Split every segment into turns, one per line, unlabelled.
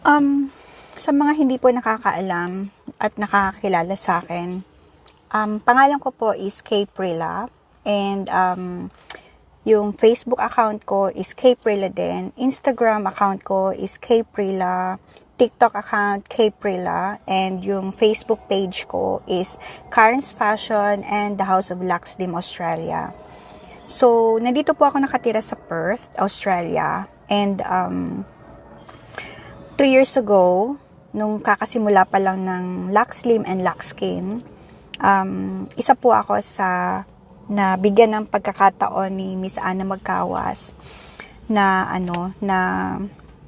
Um, sa mga hindi po nakakaalam at nakakakilala sa akin, pangalan ko po is Kay Prila, and yung Facebook account ko is Kay Prila din, Instagram account ko is Kay Prila, TikTok account Kay Prila, and yung Facebook page ko is Karen's Fashion and the House of Luxdim Australia. So, nandito po ako nakatira sa Perth, Australia, and 2 years ago, nung kakasimula pa lang ng Luxlim and Luxskin, isa po ako sa nabigyan ng pagkakataon ni Miss Ana Magkawas na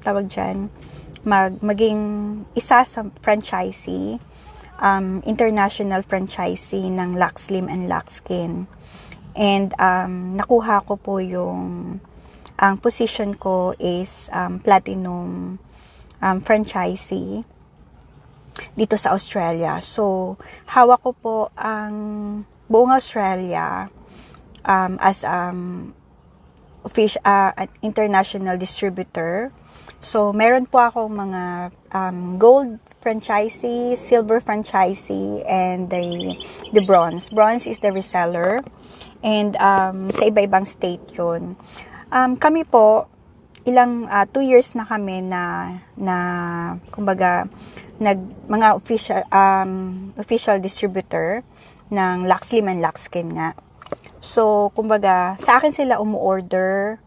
tawag dyan, maging isa sa franchisee, international franchisee ng Luxlim and Luxskin. And nakuha ko po ang position ko is platinum franchisee dito sa Australia. So, hawak ko po ang buong Australia as official international distributor. So, meron po akong mga gold franchisee, silver franchisee, and the bronze. Bronze is the reseller. And sa iba-ibang state yun. Kami po, 2 years na kami na kumbaga mga official distributor ng Luxlim and Luxskin nga. So kumbaga sa akin sila umu-order,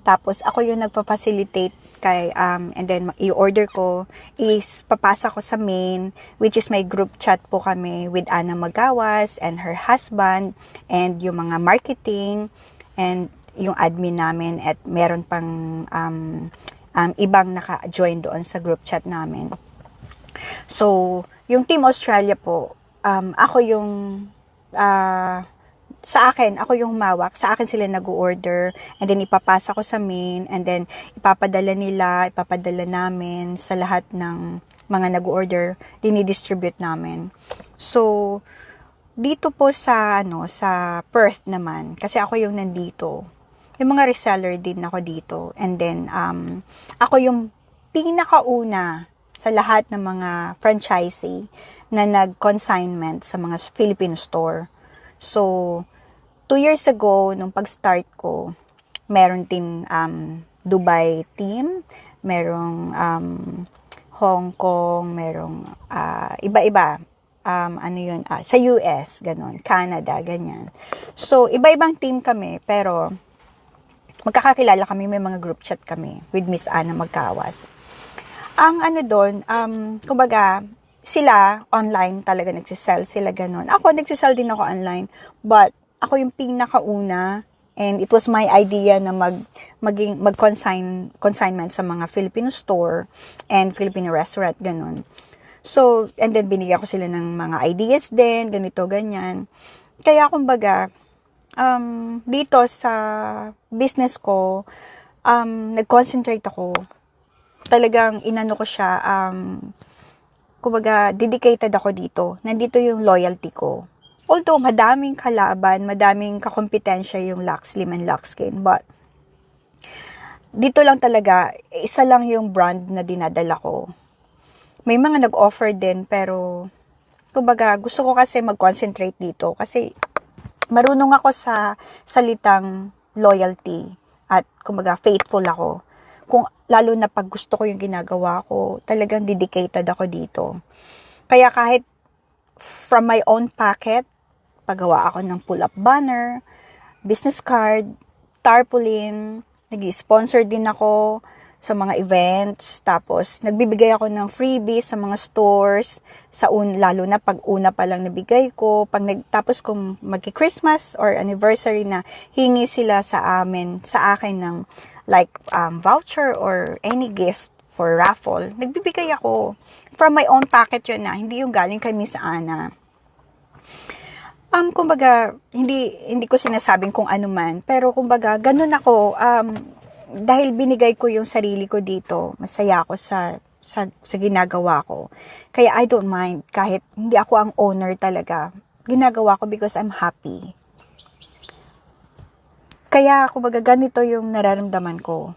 tapos ako yung nagpa-facilitate kay and then i-order ko is papasa ko sa main, which is my group chat po kami with Ana Magawas and her husband, and yung mga marketing and yung admin namin, at meron pang ibang naka-join doon sa group chat namin. So, yung Team Australia po, ako yung sa akin, ako yung humawak. Sa akin sila nag-order, and then ipapasa ko sa main, and then ipapadala namin sa lahat ng mga nag-order, dinidistribute namin. So, dito po sa Perth naman, kasi ako yung nandito. Yung mga reseller din ako dito. And then, ako yung pinakauna sa lahat ng mga franchisee na nag-consignment sa mga Filipino store. So, 2 years ago, nung pag-start ko, meron din Dubai team, merong Hong Kong, merong iba-iba. Sa US, ganon, Canada, ganyan. So, iba-ibang team kami, pero magkakakilala kami, may mga group chat kami with Miss Ana Magkawas. Ang doon, kumbaga, sila online talaga nagsisell sila ganon. Ako, nagsisell din ako online, but ako yung pinakauna, and it was my idea na mag-consignment sa mga Filipino store and Filipino restaurant, ganon. So, and then binigyan ko sila ng mga ideas din, ganito, ganyan. Kaya, kumbaga, dito sa business ko, nag-concentrate ako. Talagang inano ko siya, kumbaga, dedicated ako dito. Nandito yung loyalty ko. Although, madaming kalaban, madaming kakompetensya yung Luxlim and Luxskin, but dito lang talaga, isa lang yung brand na dinadala ko. May mga nag-offer din, pero kumbaga, gusto ko kasi mag-concentrate dito kasi marunong ako sa salitang loyalty at kumbaga faithful ako. Lalo na pag gusto ko yung ginagawa ko, talagang dedicated ako dito. Kaya kahit from my own pocket, paggawa ako ng pull-up banner, business card, tarpaulin, nag-sponsor din ako sa mga events, tapos nagbibigay ako ng freebies sa mga stores, lalo na pag una pa lang nabigay ko, tapos kung magki-Christmas or anniversary na, hingi sila sa akin ng like voucher or any gift for raffle, nagbibigay ako. From my own pocket yun hindi yung galing kay Miss Ana. Kumbaga, hindi ko sinasabing kung ano man, pero kumbaga, ganun ako, dahil binigay ko yung sarili ko dito, masaya ako sa ginagawa ko. Kaya I don't mind, kahit hindi ako ang owner talaga, ginagawa ko because I'm happy. Kaya, kumbaga, ganito yung nararamdaman ko.